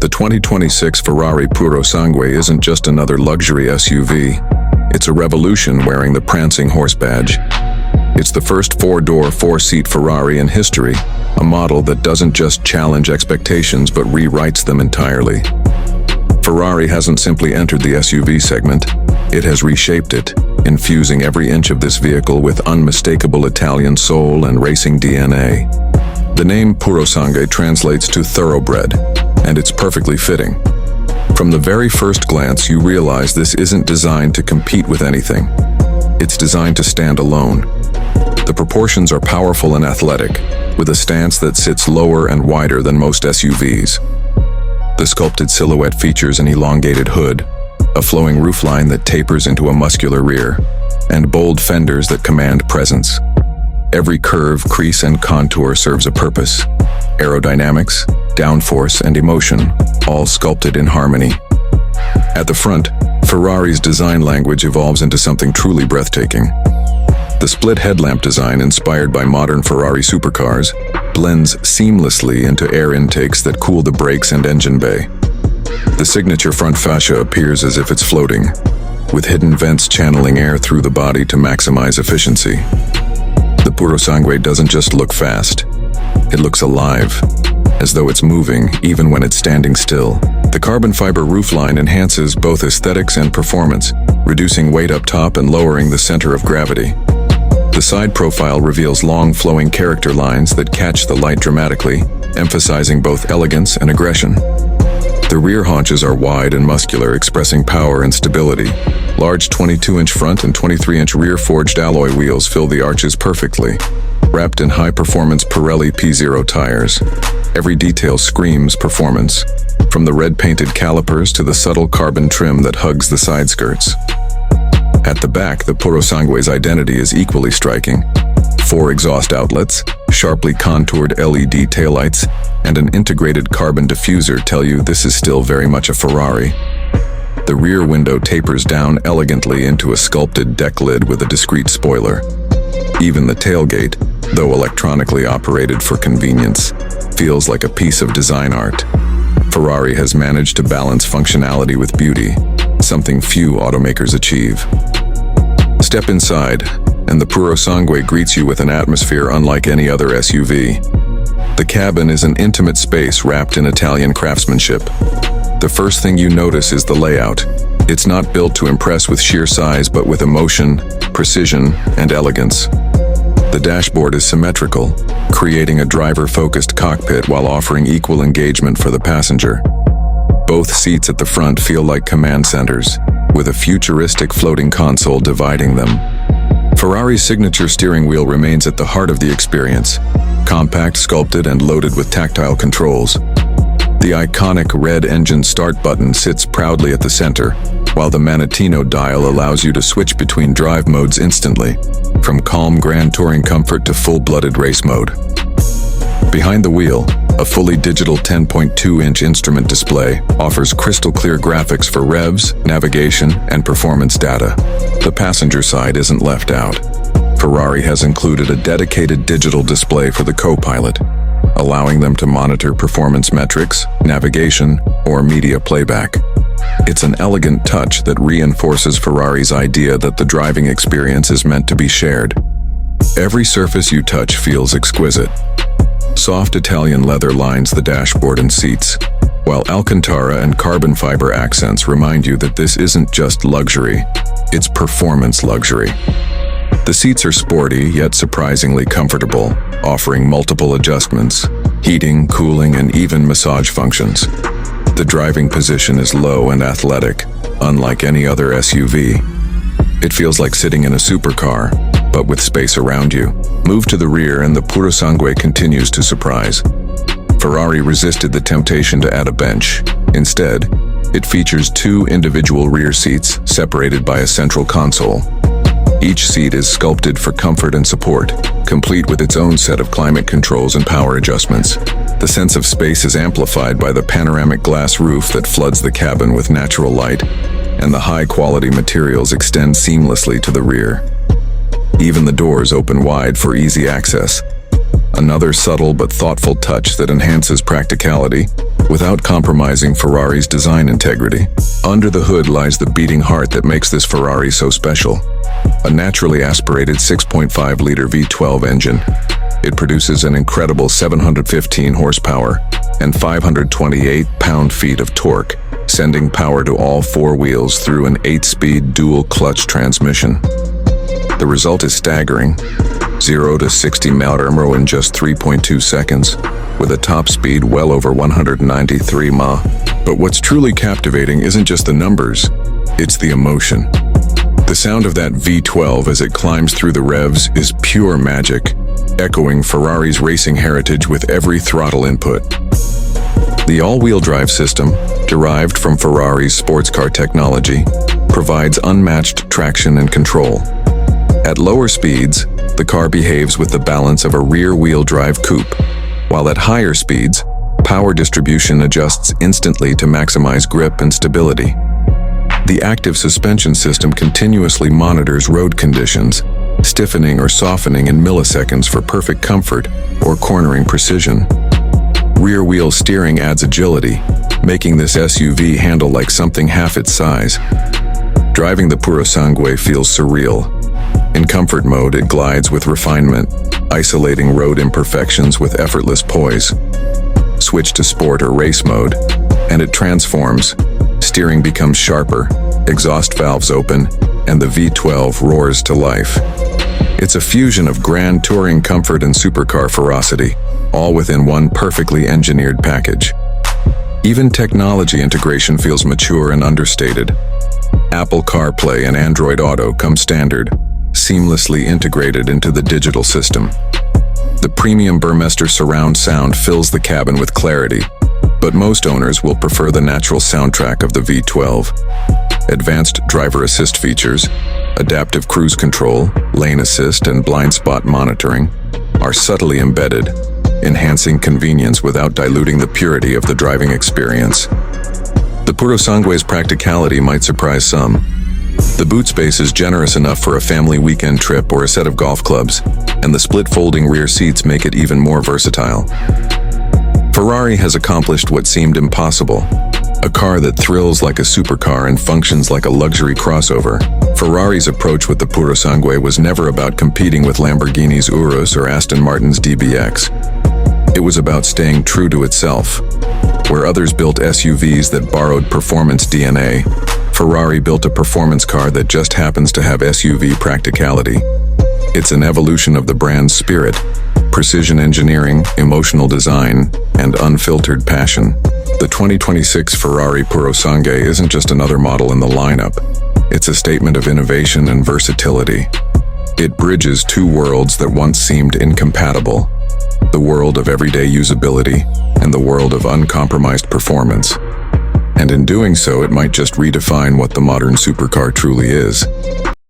The 2026 Ferrari Purosangue isn't just another luxury SUV. It's a revolution wearing the prancing horse badge. It's the first four-door, four-seat Ferrari in history, a model that doesn't just challenge expectations but rewrites them entirely. Ferrari hasn't simply entered the SUV segment, it has reshaped it, infusing every inch of this vehicle with unmistakable Italian soul and racing DNA. The name Purosangue translates to thoroughbred, and it's perfectly fitting. From the very first glance, you realize this isn't designed to compete with anything. It's designed to stand alone. The proportions are powerful and athletic, with a stance that sits lower and wider than most SUVs. The sculpted silhouette features an elongated hood, a flowing roofline that tapers into a muscular rear, and bold fenders that command presence. Every curve, crease, and contour serves a purpose. Aerodynamics, downforce, and emotion, all sculpted in harmony. At the front, Ferrari's design language evolves into something truly breathtaking. The split headlamp design, inspired by modern Ferrari supercars, blends seamlessly into air intakes that cool the brakes and engine bay. The signature front fascia appears as if it's floating, with hidden vents channeling air through the body to maximize efficiency. The Purosangue doesn't just look fast, it looks alive, as though it's moving even when it's standing still. The carbon fiber roofline enhances both aesthetics and performance, reducing weight up top and lowering the center of gravity. The side profile reveals long flowing character lines that catch the light dramatically, emphasizing both elegance and aggression. The rear haunches are wide and muscular, expressing power and stability. Large 22-inch front and 23-inch rear forged alloy wheels fill the arches perfectly, wrapped in high-performance Pirelli P0 tires. Every detail screams performance, from the red-painted calipers to the subtle carbon trim that hugs the side skirts. At the back, the Purosangue's identity is equally striking. 4 exhaust outlets, sharply contoured LED taillights, and an integrated carbon diffuser tell you this is still very much a Ferrari. The rear window tapers down elegantly into a sculpted deck lid with a discreet spoiler. Even the tailgate, though electronically operated for convenience, feels like a piece of design art. Ferrari has managed to balance functionality with beauty, something few automakers achieve. Step inside, and the Purosangue greets you with an atmosphere unlike any other SUV. The cabin is an intimate space wrapped in Italian craftsmanship. The first thing you notice is the layout. It's not built to impress with sheer size, but with emotion, precision, and elegance. The dashboard is symmetrical, creating a driver-focused cockpit while offering equal engagement for the passenger. Both seats at the front feel like command centers, with a futuristic floating console dividing them. Ferrari's signature steering wheel remains at the heart of the experience, compact, sculpted, and loaded with tactile controls. The iconic red engine start button sits proudly at the center, while the Manettino dial allows you to switch between drive modes instantly, from calm grand touring comfort to full-blooded race mode. Behind the wheel, a fully digital 10.2-inch instrument display offers crystal-clear graphics for revs, navigation, and performance data. The passenger side isn't left out. Ferrari has included a dedicated digital display for the co-pilot, allowing them to monitor performance metrics, navigation, or media playback. It's an elegant touch that reinforces Ferrari's idea that the driving experience is meant to be shared. Every surface you touch feels exquisite. Soft Italian leather lines the dashboard and seats, while Alcantara and carbon fiber accents remind you that this isn't just luxury, it's performance luxury. The seats are sporty yet surprisingly comfortable, offering multiple adjustments, heating, cooling, and even massage functions. The driving position is low and athletic, unlike any other SUV. It feels like sitting in a supercar, but with space around you. Move to the rear and the Purosangue continues to surprise. Ferrari resisted the temptation to add a bench. Instead, it features 2 individual rear seats separated by a central console. Each seat is sculpted for comfort and support, complete with its own set of climate controls and power adjustments. The sense of space is amplified by the panoramic glass roof that floods the cabin with natural light, and the high-quality materials extend seamlessly to the rear. Even the doors open wide for easy access. A another subtle but thoughtful touch that enhances practicality without compromising Ferrari's design integrity. Under the hood lies the beating heart that makes this Ferrari so special. A naturally aspirated 6.5-liter V12 engine. It produces an incredible 715 horsepower and 528 pound-feet of torque, sending power to all four wheels through an 8-speed dual-clutch transmission. The result is staggering: 0 to 60 mph in just 3.2 seconds, with a top speed well over 193 mph. But what's truly captivating isn't just the numbers, it's the emotion. The sound of that V12 as it climbs through the revs is pure magic, echoing Ferrari's racing heritage with every throttle input. The all-wheel drive system, derived from Ferrari's sports car technology, provides unmatched traction and control. At lower speeds, the car behaves with the balance of a rear-wheel drive coupe, while at higher speeds, power distribution adjusts instantly to maximize grip and stability. The active suspension system continuously monitors road conditions, stiffening or softening in milliseconds for perfect comfort or cornering precision. Rear-wheel steering adds agility, making this SUV handle like something half its size. Driving the Purosangue feels surreal. In comfort mode, it glides with refinement, isolating road imperfections with effortless poise. Switch to sport or race mode, and it transforms. Steering becomes sharper, exhaust valves open, and the V12 roars to life. It's a fusion of grand touring comfort and supercar ferocity, all within one perfectly engineered package. Even technology integration feels mature and understated. Apple CarPlay and Android Auto come standard, seamlessly integrated into the digital system. The premium Burmester surround sound fills the cabin with clarity, but most owners will prefer the natural soundtrack of the V12. Advanced driver assist features, adaptive cruise control, lane assist, and blind spot monitoring are subtly embedded, enhancing convenience without diluting the purity of the driving experience. The Purosangue's practicality might surprise some. The boot space is generous enough for a family weekend trip or a set of golf clubs, and the split folding rear seats make it even more versatile. Ferrari has accomplished what seemed impossible: a car that thrills like a supercar and functions like a luxury crossover. Ferrari's approach with the Purosangue was never about competing with Lamborghini's Urus or Aston Martin's DBX. It was about staying true to itself. Where others built SUVs that borrowed performance DNA, Ferrari built a performance car that just happens to have SUV practicality. It's an evolution of the brand's spirit: precision engineering, emotional design, and unfiltered passion. The 2026 Ferrari Purosangue isn't just another model in the lineup. It's a statement of innovation and versatility. It bridges two worlds that once seemed incompatible: the world of everyday usability and the world of uncompromised performance. And in doing so, it might just redefine what the modern supercar truly is.